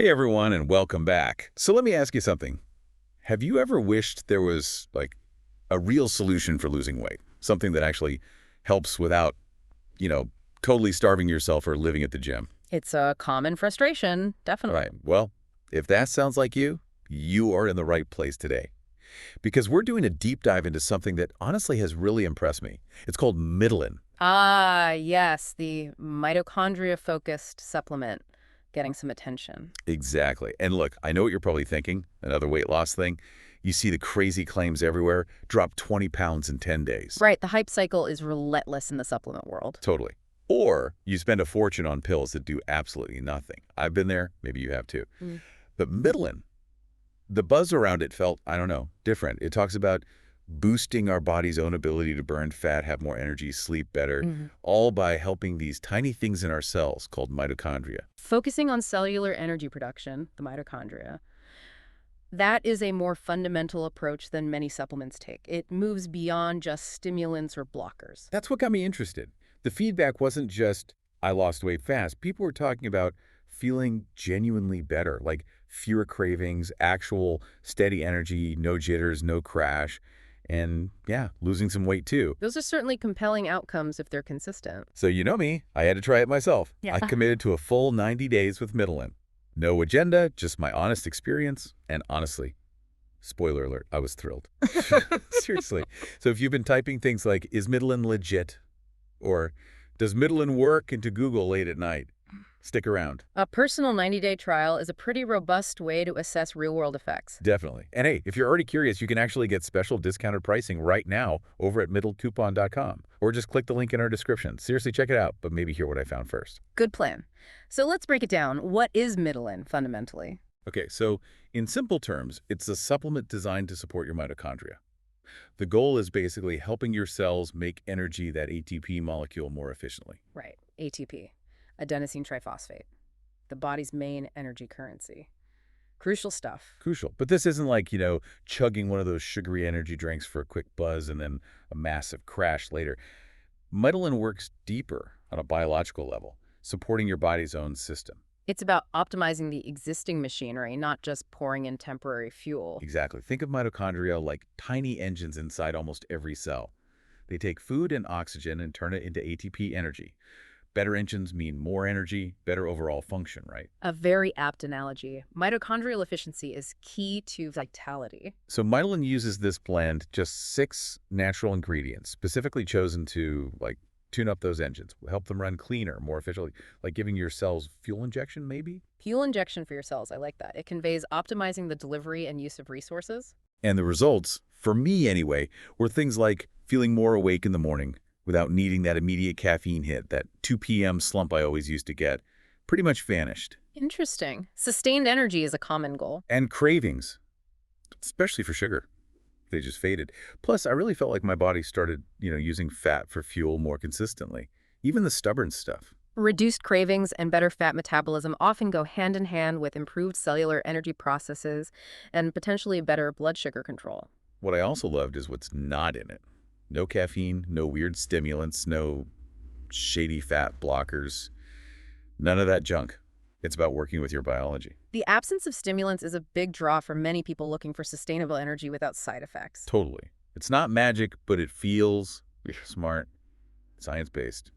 Hey everyone, and welcome back. So let me ask you something. Have you ever wished there was like a real solution for losing weight? Something that actually helps without, you know, totally starving yourself or living at the gym? It's a common frustration, All definitely. right. Well, if that sounds like you are in the right place today. Because we're doing a deep dive into something that honestly has really impressed me. It's called Mitolyn. Ah, yes, the mitochondria-focused supplement getting some attention. Exactly. And look, I know what you're probably thinking. Another weight loss thing. You see the crazy claims everywhere. Drop 20 pounds in 10 days. Right, the hype cycle is relentless in the supplement world. Totally. Or you spend a fortune on pills that do absolutely nothing. I've been there. Maybe you have too. Mm. But Midland, the buzz around it felt, I don't know, different. It talks about boosting our body's own ability to burn fat, have more energy, sleep better, Mhm. all by helping these tiny things in our cells called mitochondria. Focusing on cellular energy production, the mitochondria, that is a more fundamental approach than many supplements take. It moves beyond just stimulants or blockers. That's what got me interested. The feedback wasn't just, I lost weight fast. People were talking about feeling genuinely better, like fewer cravings, actual steady energy, no jitters, no crash, and yeah, losing some weight too. Those are certainly compelling outcomes if they're consistent. So you know me, I had to try it myself. Yeah. I committed to a full 90 days with Mitolyn. No agenda, just my honest experience, and honestly, spoiler alert, I was thrilled. Seriously. So if you've been typing things like, is Mitolyn legit? Or does Mitolyn work into Google late at night? Stick around. A personal 90-day trial is a pretty robust way to assess real-world effects. Definitely. And hey, if you're already curious, you can actually get special discounted pricing right now over at middlecoupon.com. Or just click the link in our description. Seriously, check it out, but maybe hear what I found first. Good plan. So let's break it down. What is Mitolyn, fundamentally? Okay, so in simple terms, it's a supplement designed to support your mitochondria. The goal is basically helping your cells make energy, that ATP molecule, more efficiently. Right, ATP, adenosine triphosphate, the body's main energy currency. Crucial stuff. Crucial. But this isn't like, chugging one of those sugary energy drinks for a quick buzz and then a massive crash later. Mitolyn works deeper on a biological level, supporting your body's own system. It's about optimizing the existing machinery, not just pouring in temporary fuel. Exactly. Think of mitochondria like tiny engines inside almost every cell. They take food and oxygen and turn it into ATP energy. Better engines mean more energy, better overall function, right? A very apt analogy. Mitochondrial efficiency is key to vitality. So Mitolyn uses this blend, just 6 natural ingredients, specifically chosen to, tune up those engines, help them run cleaner, more efficiently, like giving your cells fuel injection, maybe? Fuel injection for your cells, I like that. It conveys optimizing the delivery and use of resources. And the results, for me anyway, were things like feeling more awake in the morning without needing that immediate caffeine hit, that 2 p.m. slump I always used to get, pretty much vanished. Interesting. Sustained energy is a common goal. And cravings, especially for sugar. They just faded. Plus, I really felt like my body started, using fat for fuel more consistently. Even the stubborn stuff. Reduced cravings and better fat metabolism often go hand in hand with improved cellular energy processes and potentially better blood sugar control. What I also loved is what's not in it. No caffeine, no weird stimulants, no shady fat blockers. None of that junk. It's about working with your biology. The absence of stimulants is a big draw for many people looking for sustainable energy without side effects. Totally. It's not magic, but it feels smart, science-based,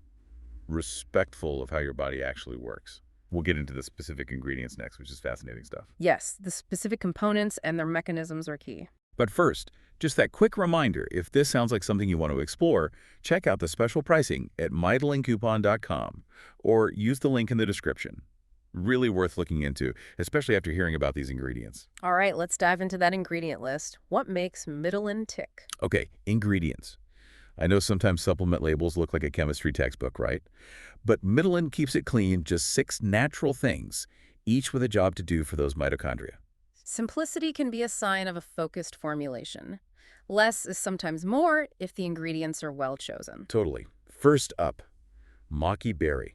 respectful of how your body actually works. We'll get into the specific ingredients next, which is fascinating stuff. Yes, the specific components and their mechanisms are key. But first, just that quick reminder, if this sounds like something you want to explore, check out the special pricing at mitochondria.com or use the link in the description. Really worth looking into, especially after hearing about these ingredients. All right, let's dive into that ingredient list. What makes Mitolyn tick? Okay, ingredients. I know sometimes supplement labels look like a chemistry textbook, right? But Mitolyn keeps it clean, just 6 natural things, each with a job to do for those mitochondria. Simplicity can be a sign of a focused formulation. Less is sometimes more if the ingredients are well chosen. Totally. First up, maki berry.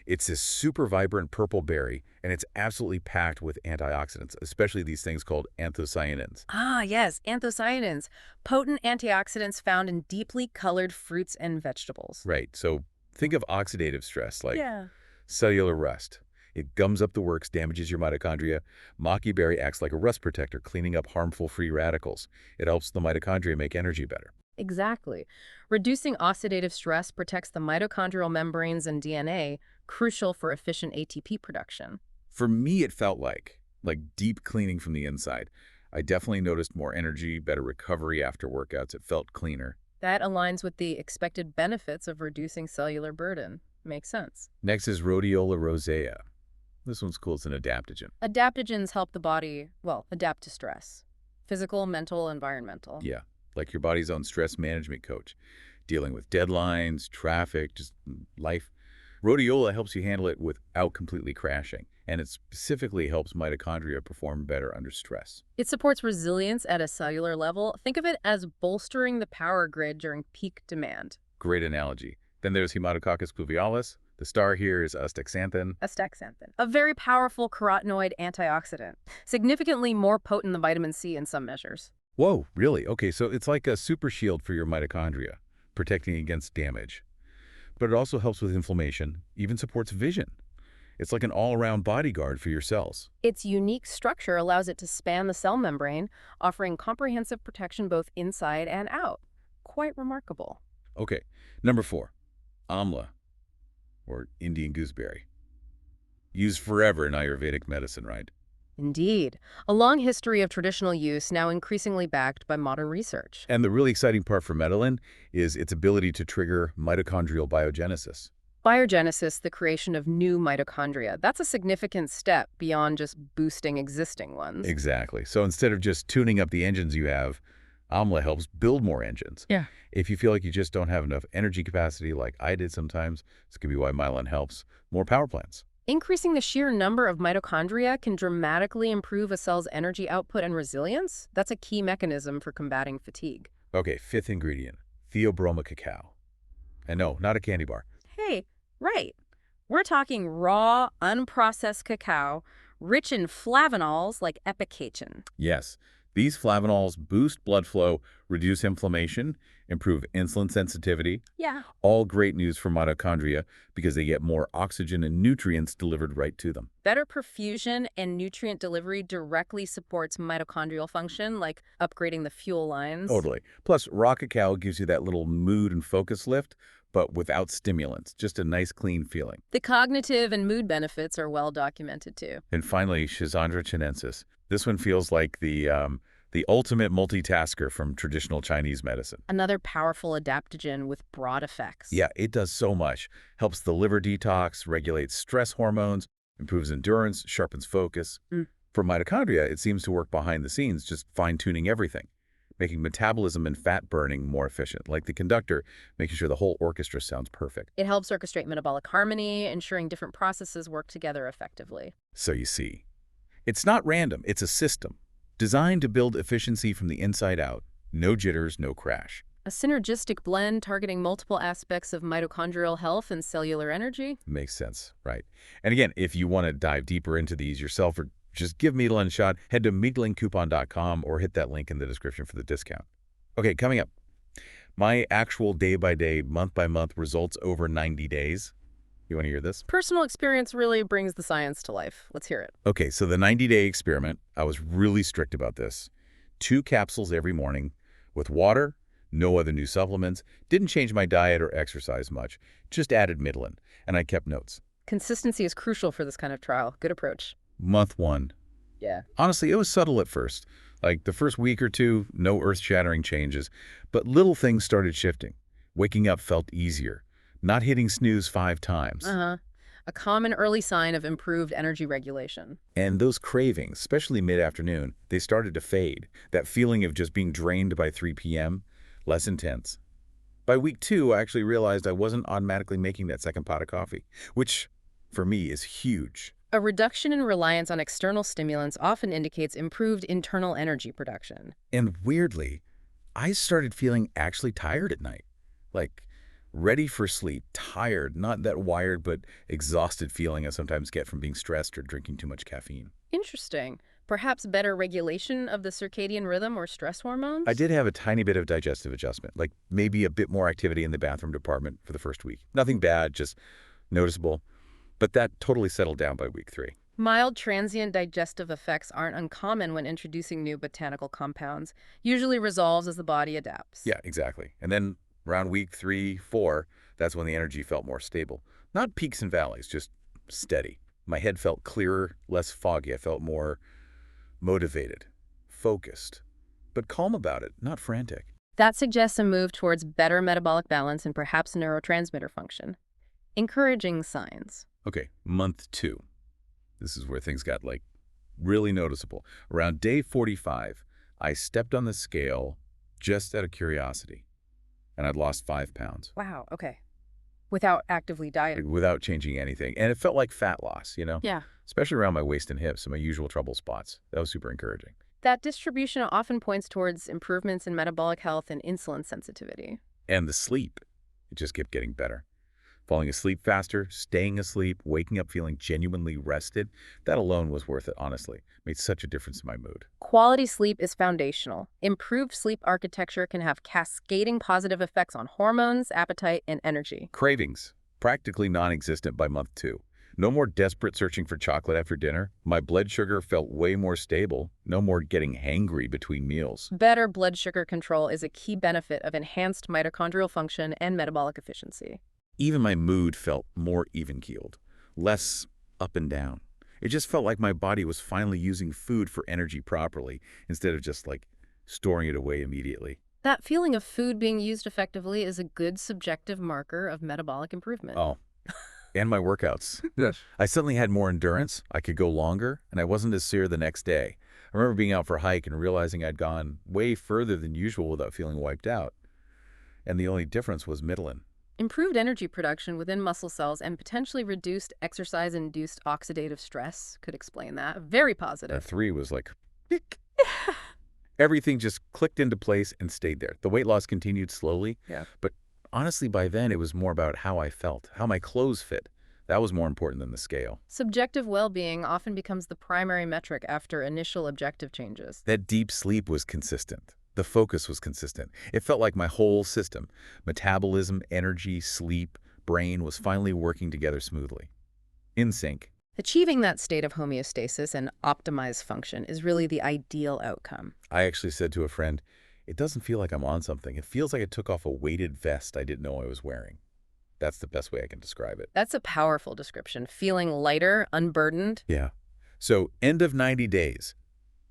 It's this super vibrant purple berry, and it's absolutely packed with antioxidants, especially these things called anthocyanins. Ah, yes, anthocyanins, potent antioxidants found in deeply colored fruits and vegetables. Right, so think of oxidative stress, like Yeah. cellular rust. It gums up the works, damages your mitochondria. Maki berry acts like a rust protector, cleaning up harmful free radicals. It helps the mitochondria make energy better. Exactly. Reducing oxidative stress protects the mitochondrial membranes and DNA, crucial for efficient ATP production. For me, it felt like deep cleaning from the inside. I definitely noticed more energy, better recovery after workouts. It felt cleaner. That aligns with the expected benefits of reducing cellular burden. Makes sense. Next is rhodiola rosea. This one's cool. It's an adaptogen. Adaptogens help the body, well, adapt to stress. Physical, mental, environmental. Yeah, like your body's own stress management coach, dealing with deadlines, traffic, just life. Rhodiola helps you handle it without completely crashing, and it specifically helps mitochondria perform better under stress. It supports resilience at a cellular level. Think of it as bolstering the power grid during peak demand. Great analogy. Then there's Haematococcus pluvialis. The star here is astaxanthin. Astaxanthin, a very powerful carotenoid antioxidant, significantly more potent than vitamin C in some measures. Whoa, really? Okay, so it's like a super shield for your mitochondria, protecting against damage. But it also helps with inflammation, even supports vision. It's like an all-around bodyguard for your cells. Its unique structure allows it to span the cell membrane, offering comprehensive protection both inside and out. Quite remarkable. Okay, number 4, amla, or Indian gooseberry. Used forever in Ayurvedic medicine, right? Indeed, a long history of traditional use now increasingly backed by modern research. And the really exciting part for Mitolyn is its ability to trigger mitochondrial biogenesis. Biogenesis, the creation of new mitochondria. That's a significant step beyond just boosting existing ones. Exactly. So instead of just tuning up the engines you have, amla helps build more engines. Yeah. If you feel like you just don't have enough energy capacity like I did sometimes, this could be why Myelin helps. More power plants. Increasing the sheer number of mitochondria can dramatically improve a cell's energy output and resilience. That's a key mechanism for combating fatigue. Okay, 5th ingredient, theobroma cacao. And no, not a candy bar. Hey, right. We're talking raw, unprocessed cacao, rich in flavanols like epicachin. Yes, these flavanols boost blood flow, reduce inflammation, improve insulin sensitivity. Yeah. All great news for mitochondria because they get more oxygen and nutrients delivered right to them. Better perfusion and nutrient delivery directly supports mitochondrial function, like upgrading the fuel lines. Totally. Plus, raw cacao gives you that little mood and focus lift, but without stimulants. Just a nice, clean feeling. The cognitive and mood benefits are well documented too. And finally, Schizandra chinensis. This one feels like the ultimate multitasker from traditional Chinese medicine. Another powerful adaptogen with broad effects. Yeah, it does so much. Helps the liver detox, regulates stress hormones, improves endurance, sharpens focus. For mitochondria, it seems to work behind the scenes, just fine-tuning everything, making metabolism and fat burning more efficient, like the conductor, making sure the whole orchestra sounds perfect. It helps orchestrate metabolic harmony, ensuring different processes work together effectively. So you see, it's not random, it's a system designed to build efficiency from the inside out. No jitters, no crash. A synergistic blend targeting multiple aspects of mitochondrial health and cellular energy. Makes sense, right? And again, if you want to dive deeper into these yourself or just give Mitolyn a shot, head to mitolyncoupon.com or hit that link in the description for the discount. Okay, coming up, my actual day-by-day, month-by-month results over 90 days. You want to hear this? Personal experience really brings the science to life. Let's hear it. Okay, so the 90-day experiment, I was really strict about this. 2 capsules every morning with water, no other new supplements, didn't change my diet or exercise much, just added Mitolyn, and I kept notes. Consistency is crucial for this kind of trial. Good approach. Month 1. Yeah. Honestly, it was subtle at first. Like the first week or 2, no earth-shattering changes, but little things started shifting. Waking up felt easier. Not hitting snooze 5 times. A common early sign of improved energy regulation. And those cravings, especially mid-afternoon, they started to fade. That feeling of just being drained by 3 p.m., less intense. By week 2, I actually realized I wasn't automatically making that second pot of coffee, which, for me, is huge. A reduction in reliance on external stimulants often indicates improved internal energy production. And weirdly, I started feeling actually tired at night. Like, ready for sleep, tired, not that wired but exhausted feeling I sometimes get from being stressed or drinking too much caffeine. Interesting. Perhaps better regulation of the circadian rhythm or stress hormones? I did have a tiny bit of digestive adjustment, like maybe a bit more activity in the bathroom department for the first week. Nothing bad, just noticeable. But that totally settled down by week 3. Mild transient digestive effects aren't uncommon when introducing new botanical compounds, usually resolves as the body adapts. Yeah, exactly. And then around week 3, 4, that's when the energy felt more stable. Not peaks and valleys, just steady. My head felt clearer, less foggy. I felt more motivated, focused, but calm about it, not frantic. That suggests a move towards better metabolic balance and perhaps neurotransmitter function. Encouraging signs. Okay, month 2. This is where things got, really noticeable. Around day 45, I stepped on the scale just out of curiosity, and I'd lost 5 pounds Wow, okay. Without actively dieting. without changing anything. And it felt like fat loss, Yeah. especially around my waist and hips, and my usual trouble spots. That was super encouraging. That distribution often points towards improvements in metabolic health and insulin sensitivity. And the sleep, it just kept getting better. Falling asleep faster, staying asleep, waking up feeling genuinely rested, that alone was worth it, honestly. Made such a difference in my mood. Quality sleep is foundational. Improved sleep architecture can have cascading positive effects on hormones, appetite, and energy. Cravings, practically non-existent by month 2. No more desperate searching for chocolate after dinner. My blood sugar felt way more stable. No more getting hangry between meals. Better blood sugar control is a key benefit of enhanced mitochondrial function and metabolic efficiency. Even my mood felt more even-keeled, less up and down. It just felt like my body was finally using food for energy properly instead of just storing it away immediately. That feeling of food being used effectively is a good subjective marker of metabolic improvement. Oh, and my workouts. Yes. I suddenly had more endurance, I could go longer, and I wasn't as sore the next day. I remember being out for a hike and realizing I'd gone way further than usual without feeling wiped out. And the only difference was Mitolyn. Improved energy production within muscle cells and potentially reduced exercise-induced oxidative stress could explain that. Very And positive. 3 was pick. Everything just clicked into place and stayed there. The weight loss continued slowly, Yeah. but honestly, by then, it was more about how I felt, how my clothes fit. That was more important than the scale. Subjective well-being often becomes the primary metric after initial objective changes. That deep sleep was consistent. The focus was consistent. It felt like my whole system, metabolism, energy, sleep, brain, was finally working together smoothly. In sync. Achieving that state of homeostasis and optimized function is really the ideal outcome. I actually said to a friend, it doesn't feel like I'm on something. It feels like I took off a weighted vest I didn't know I was wearing. That's the best way I can describe it. That's a powerful description. Feeling lighter, unburdened. Yeah. So end of 90 days,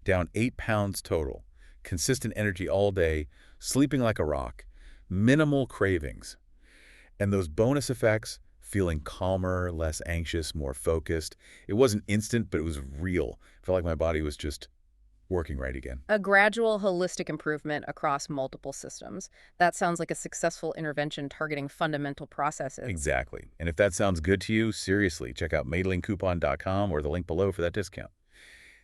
down 8 pounds total, consistent energy all day, sleeping like a rock, minimal cravings. And those bonus effects, feeling calmer, less anxious, more focused. It wasn't instant, but it was real. I felt like my body was just working right again. A gradual, holistic improvement across multiple systems. That sounds like a successful intervention targeting fundamental processes. Exactly. And if that sounds good to you, seriously, check out mitolynccoupon.com or the link below for that discount.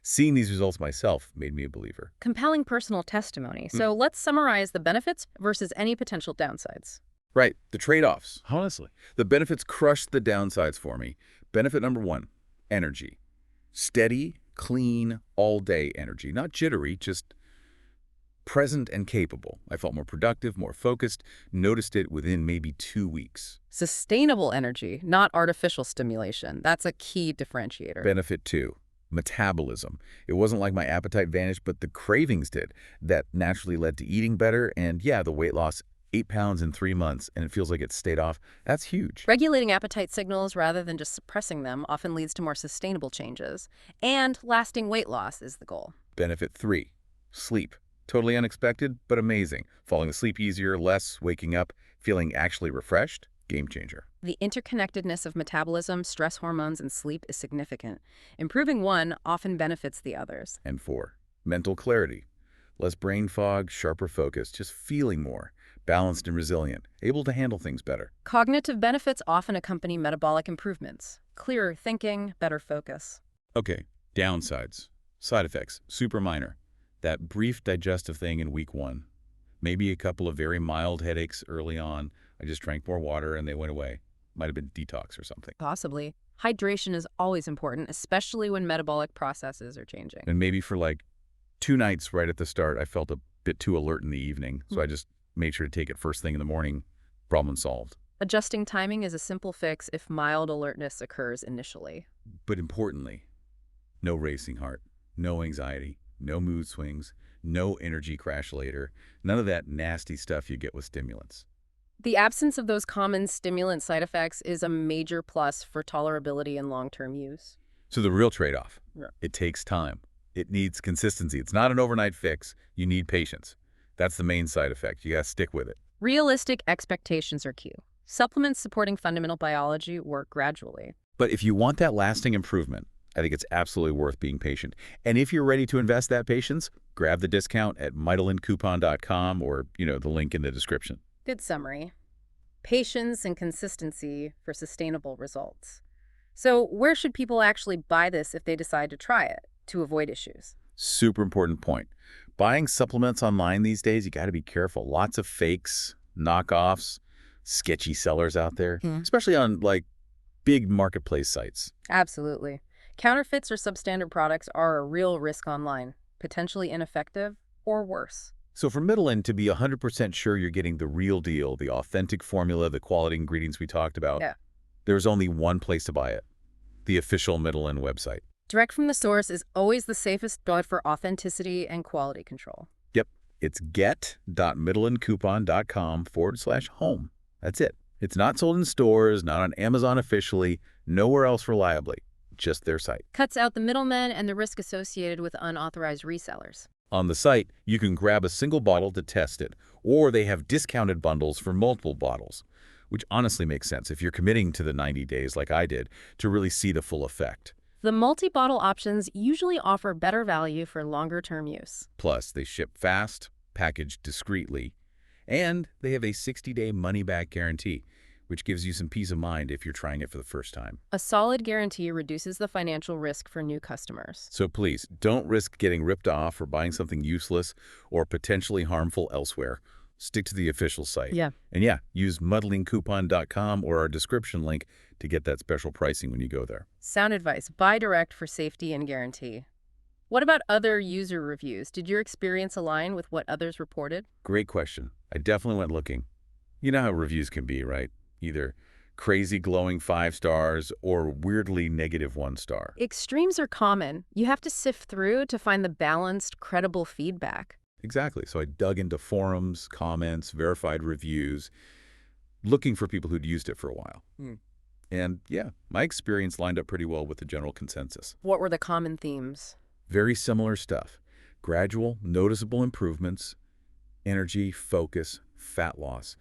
Seeing these results myself made me a believer. Compelling personal testimony. So let's summarize the benefits versus any potential downsides. Right, the trade-offs, honestly. The benefits crushed the downsides for me. Benefit number 1, energy. Steady, clean, all-day energy. Not jittery, just present and capable. I felt more productive, more focused, noticed it within maybe 2 weeks. Sustainable energy, not artificial stimulation. That's a key differentiator. Benefit 2, metabolism. It wasn't like my appetite vanished, but the cravings did. That naturally led to eating better, and yeah, the weight loss, 8 pounds in 3 months, and it feels like it stayed off. That's huge. Regulating appetite signals rather than just suppressing them often leads to more sustainable changes. And lasting weight loss is the goal. Benefit 3, sleep. Totally unexpected, but amazing. Falling asleep easier, less, waking up, feeling actually refreshed. Game changer. The interconnectedness of metabolism, stress hormones, and sleep is significant. Improving one often benefits the others. And 4, mental clarity. Less brain fog, sharper focus, just feeling more. Balanced and resilient, able to handle things better. Cognitive benefits often accompany metabolic improvements. Clearer thinking, better focus. Okay, downsides. Side effects, super minor. That brief digestive thing in week 1. Maybe a couple of very mild headaches early on. I just drank more water and they went away. Might have been detox or something. Possibly. Hydration is always important, especially when metabolic processes are changing. And maybe for 2 nights right at the start, I felt a bit too alert in the evening. So I just made sure to take it first thing in the morning. Problem solved. Adjusting timing is a simple fix if mild alertness occurs initially. But importantly, no racing heart, no anxiety, no mood swings, no energy crash later, none of that nasty stuff you get with stimulants. The absence of those common stimulant side effects is a major plus for tolerability and long-term use. So the real trade-off, Yeah. it takes time. It needs consistency. It's not an overnight fix. You need patience. That's the main side effect. You got to stick with it. Realistic expectations are key. Supplements supporting fundamental biology work gradually. But if you want that lasting improvement, I think it's absolutely worth being patient. And if you're ready to invest that patience, grab the discount at mitolencoupon.com or, the link in the description. Good summary. Patience and consistency for sustainable results. So where should people actually buy this if they decide to try it to avoid issues? Super important point. Buying supplements online these days, you got to be careful. Lots of fakes, knockoffs, sketchy sellers out there, especially on big marketplace sites. Absolutely. Counterfeits or substandard products are a real risk online, potentially ineffective or worse. So for Mitolyn to be 100% sure you're getting the real deal, the authentic formula, the quality ingredients we talked about, there's only one place to buy it, the official Mitolyn website. Direct from the source is always the safest bet for authenticity and quality control. Yep, it's get.mitolencoupon.com/home. That's it. It's not sold in stores, not on Amazon officially, nowhere else reliably, just their site. Cuts out the middlemen and the risk associated with unauthorized resellers. On the site, you can grab a single bottle to test it, or they have discounted bundles for multiple bottles, which honestly makes sense if you're committing to the 90 days like I did to really see the full effect. The multi-bottle options usually offer better value for longer-term use. Plus, they ship fast, packaged discreetly, and they have a 60-day money-back guarantee, which gives you some peace of mind if you're trying it for the first time. A solid guarantee reduces the financial risk for new customers. So please, don't risk getting ripped off or buying something useless or potentially harmful elsewhere. Stick to the official site. And use mitolencoupon.com or our description link to get that special pricing when you go there. Sound advice. Buy direct for safety and guarantee. What about other user reviews? Did your experience align with what others reported? Great question. I definitely went looking. You know how reviews can be, right? Either crazy glowing 5 stars or weirdly negative 1 star. Extremes are common. You have to sift through to find the balanced, credible feedback. Exactly. So I dug into forums, comments, verified reviews, looking for people who'd used it for a while. And my experience lined up pretty well with the general consensus. What were the common themes? Very similar stuff. Gradual, noticeable improvements, energy, focus, fat loss.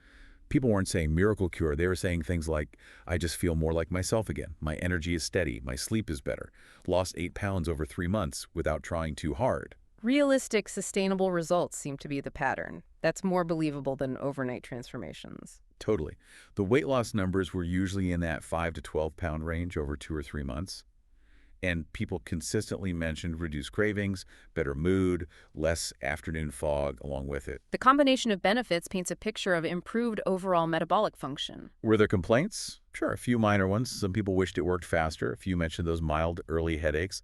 People weren't saying miracle cure. They were saying things like, I just feel more like myself again. My energy is steady. My sleep is better. Lost 8 pounds over 3 months without trying too hard. Realistic, sustainable results seem to be the pattern. That's more believable than overnight transformations. Totally. The weight loss numbers were usually in that 5 to 12 pound range over 2 or 3 months. And people consistently mentioned reduced cravings, better mood, less afternoon fog along with it. The combination of benefits paints a picture of improved overall metabolic function. Were there complaints? Sure, a few minor ones. Some people wished it worked faster. A few mentioned those mild early headaches.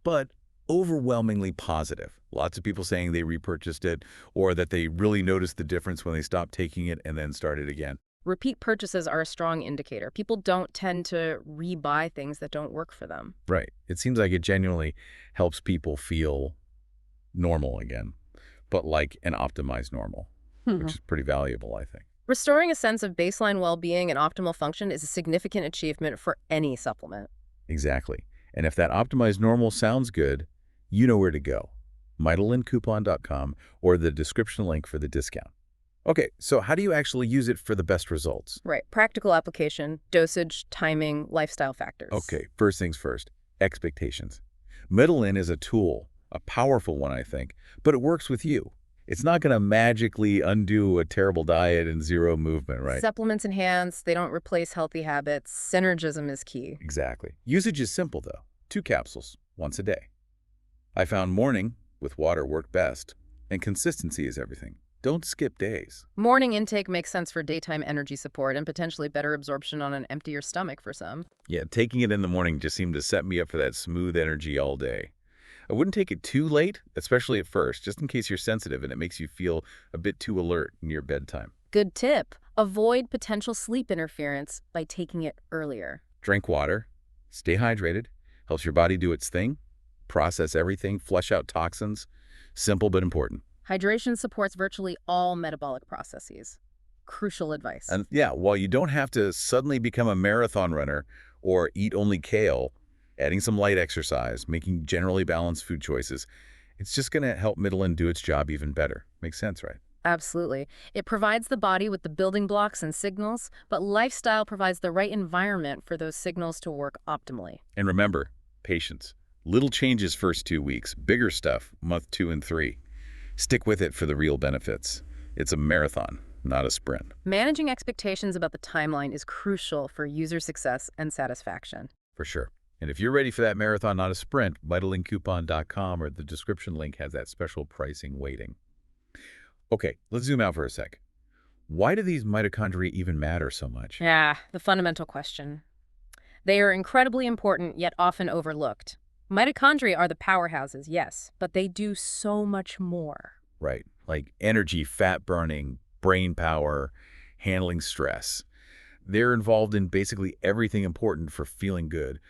But overwhelmingly positive. Lots of people saying they repurchased it or that they really noticed the difference when they stopped taking it and then started again. Repeat purchases are a strong indicator. People don't tend to rebuy things that don't work for them. Right. It seems like it genuinely helps people feel normal again, but like an optimized normal, which is pretty valuable, I think. Restoring a sense of baseline well-being and optimal function is a significant achievement for any supplement. Exactly. And if that optimized normal sounds good, you know where to go. mitolencoupon.com or the description link for the discount. Okay, so how do you actually use it for the best results? Right. Practical application, dosage, timing, lifestyle factors. Okay, first things first, expectations. Mitolyn is a tool, a powerful one, I think, but it works with you. It's not going to magically undo a terrible diet and zero movement, right? Supplements enhance, they don't replace healthy habits. Synergism is key. Exactly. Usage is simple, though. 2 capsules, once a day. I found morning with water worked best, and consistency is everything. Don't skip days. Morning intake makes sense for daytime energy support and potentially better absorption on an emptier stomach for some. Yeah, taking it in the morning just seemed to set me up for that smooth energy all day. I wouldn't take it too late, especially at first, just in case you're sensitive and it makes you feel a bit too alert near bedtime. Good tip. Avoid potential sleep interference by taking it earlier. Drink water, stay hydrated, helps your body do its thing, process everything, flush out toxins. Simple but important. Hydration supports virtually all metabolic processes. Crucial advice. And yeah, while you don't have to suddenly become a marathon runner or eat only kale, adding some light exercise, making generally balanced food choices, it's just going to help Mitolyn do its job even better. Makes sense, right? Absolutely. It provides the body with the building blocks and signals, but lifestyle provides the right environment for those signals to work optimally. And remember, patience. Little changes first 2 weeks, bigger stuff month 2 and 3. Stick with it for the real benefits. It's a marathon, not a sprint. Managing expectations about the timeline is crucial for user success and satisfaction. For sure. And if you're ready for that marathon, not a sprint, mitolynccoupon.com or the description link has that special pricing waiting. Okay, let's zoom out for a sec. Why do these mitochondria even matter so much? Yeah, the fundamental question. They are incredibly important, yet often overlooked. Mitochondria are the powerhouses, yes, but they do so much more. Right, like energy, fat burning, brain power, handling stress. They're involved in basically everything important for feeling good,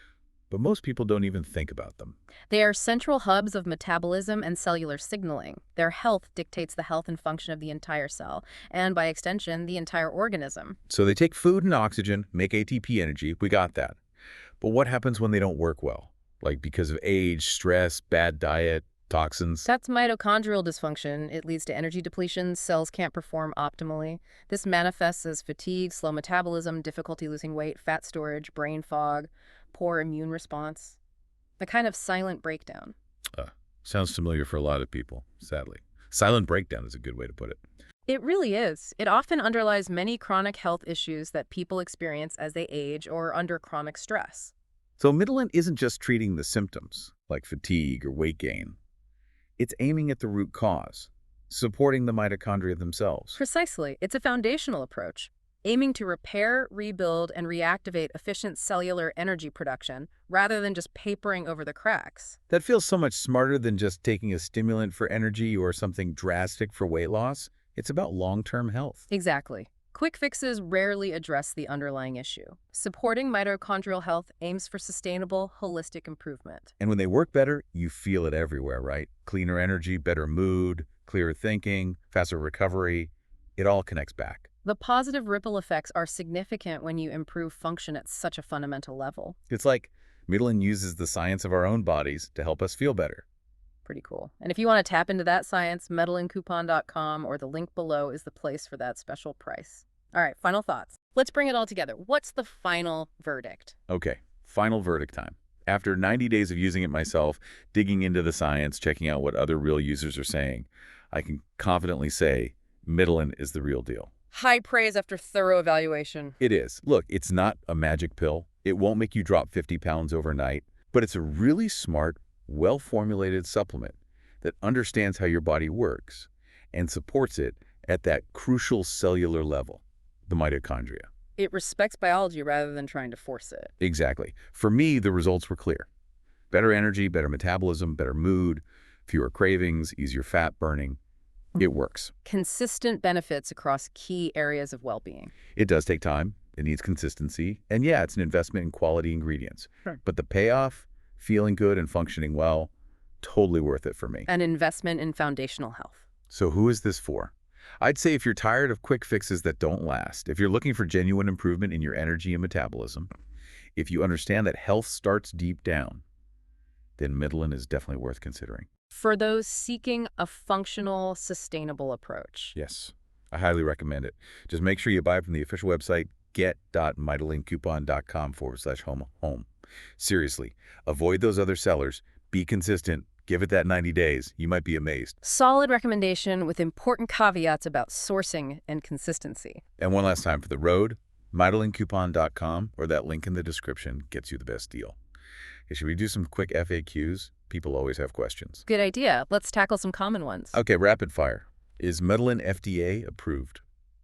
but most people don't even think about them. They are central hubs of metabolism and cellular signaling. Their health dictates the health and function of the entire cell, and by extension, the entire organism. So they take food and oxygen, make ATP energy, we got that. But what happens when they don't work well? Like because of age, stress, bad diet, toxins? That's mitochondrial dysfunction. It leads to energy depletion. Cells can't perform optimally. This manifests as fatigue, slow metabolism, difficulty losing weight, fat storage, brain fog, poor immune response. A kind of silent breakdown. Sounds familiar for a lot of people, sadly. Silent breakdown is a good way to put it. It really is. It often underlies many chronic health issues that people experience as they age or under chronic stress. So Mitolyn isn't just treating the symptoms, like fatigue or weight gain. It's aiming at the root cause, supporting the mitochondria themselves. Precisely. It's a foundational approach, aiming to repair, rebuild, and reactivate efficient cellular energy production rather than just papering over the cracks. That feels so much smarter than just taking a stimulant for energy or something drastic for weight loss. It's about long-term health. Exactly. Quick fixes rarely address the underlying issue. Supporting mitochondrial health aims for sustainable, holistic improvement. And when they work better, you feel it everywhere, right? Cleaner energy, better mood, clearer thinking, faster recovery. It all connects back. The positive ripple effects are significant when you improve function at such a fundamental level. It's like Mitolyn uses the science of our own bodies to help us feel better. Pretty cool. And if you want to tap into that science, mitolynccoupon.com or the link below is the place for that special price. All right, final thoughts. Let's bring it all together. What's the final verdict? Okay, final verdict time. After 90 days of using it myself, digging into the science, checking out what other real users are saying, I can confidently say Mitolyn is the real deal. High praise after thorough evaluation. It is. Look, it's not a magic pill. It won't make you drop 50 pounds overnight, but it's a really smart, well-formulated supplement that understands how your body works and supports it at that crucial cellular level, the mitochondria. It respects biology rather than trying to force it. Exactly. For me, the results were clear. Better energy, better metabolism, better mood, fewer cravings, easier fat burning. It works. Consistent benefits across key areas of well-being. It does take time. It needs consistency. And yeah, it's an investment in quality ingredients. Sure. But the payoff, feeling good and functioning well, totally worth it for me. An investment in foundational health. So who is this for? I'd say if you're tired of quick fixes that don't last, if you're looking for genuine improvement in your energy and metabolism, if you understand that health starts deep down, then Mitolyn is definitely worth considering. For those seeking a functional, sustainable approach. Yes, I highly recommend it. Just make sure you buy from the official website, get.mitolynccoupon.com/home. Seriously, avoid those other sellers. Be consistent. Give it that 90 days. You might be amazed. Solid recommendation with important caveats about sourcing and consistency. And one last time for the road, mitolynccoupon.com or that link in the description gets you the best deal. Okay, should we do some quick FAQs? People always have questions. Good idea. Let's tackle some common ones. Okay, rapid fire. Is Mitolyn FDA approved?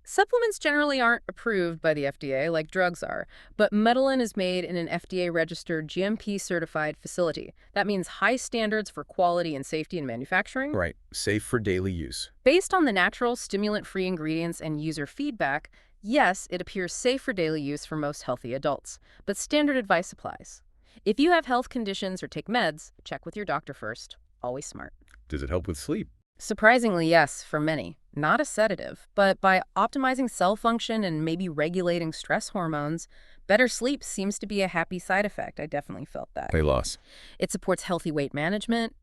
Supplements generally aren't approved by the FDA like drugs are, but Mitolyn is made in an FDA-registered GMP-certified facility. That means high standards for quality and safety in manufacturing. Right. Safe for daily use. Based on the natural, stimulant-free ingredients and user feedback, yes, it appears safe for daily use for most healthy adults, but standard advice applies. If you have health conditions or take meds, check with your doctor first. Always smart. Does it help with sleep? Surprisingly, yes, for many. Not a sedative, but by optimizing cell function and maybe regulating stress hormones, better sleep seems to be a happy side effect. I definitely felt that. Weight loss. It supports healthy weight management,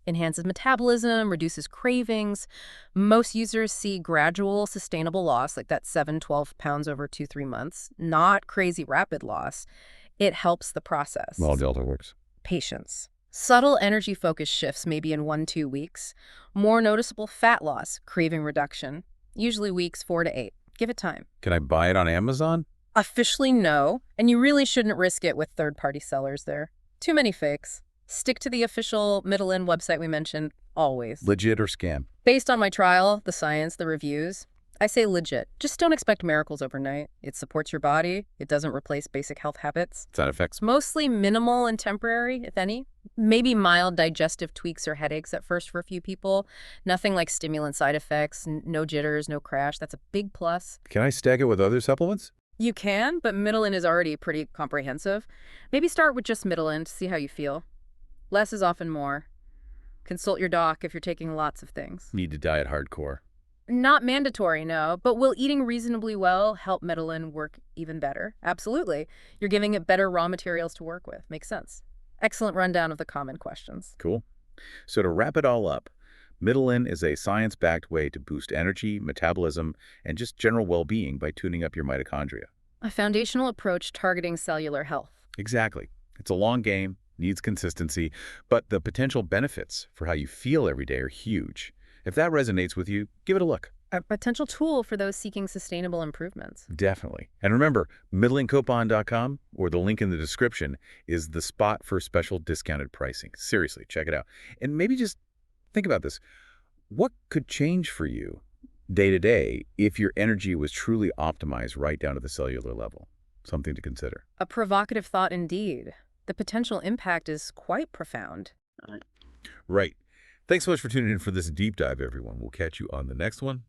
enhances metabolism, reduces cravings. Most users see gradual, sustainable loss, like that 7-12 pounds over 2-3 months, not crazy rapid loss. It helps the process. Well, Delta works. Patience. Subtle energy-focused shifts, maybe in 1-2 weeks. More noticeable fat loss, craving reduction, usually weeks 4 to 8. Give it time. Can I buy it on Amazon? Officially, no, and you really shouldn't risk it with third-party sellers there. Too many fakes. Stick to the official Mitolyn website we mentioned, always. Legit or scam? Based on my trial, the science, the reviews, I say legit. Just don't expect miracles overnight. It supports your body. It doesn't replace basic health habits. Side effects? It's mostly minimal and temporary, if any. Maybe mild digestive tweaks or headaches at first for a few people. Nothing like stimulant side effects, no jitters, no crash. That's a big plus. Can I stack it with other supplements? You can, but Mitolyn is already pretty comprehensive. Maybe start with just Mitolyn to see how you feel. Less is often more. Consult your doc if you're taking lots of things. Need to diet hardcore. Not mandatory, no, but will eating reasonably well help Mitolyn work even better? Absolutely. You're giving it better raw materials to work with. Makes sense. Excellent rundown of the common questions. Cool. So to wrap it all up, Mitolyn is a science-backed way to boost energy, metabolism, and just general well-being by tuning up your mitochondria. A foundational approach targeting cellular health. Exactly. It's a long game, needs consistency, but the potential benefits for how you feel every day are huge. If that resonates with you, give it a look. A potential tool for those seeking sustainable improvements. Definitely. And remember, mitolyncopon.com, or the link in the description, is the spot for special discounted pricing. Seriously, check it out. And maybe just think about this. What could change for you day to day if your energy was truly optimized right down to the cellular level? Something to consider. A provocative thought indeed. The potential impact is quite profound. Right. Thanks so much for tuning in for this deep dive, everyone. We'll catch you on the next one.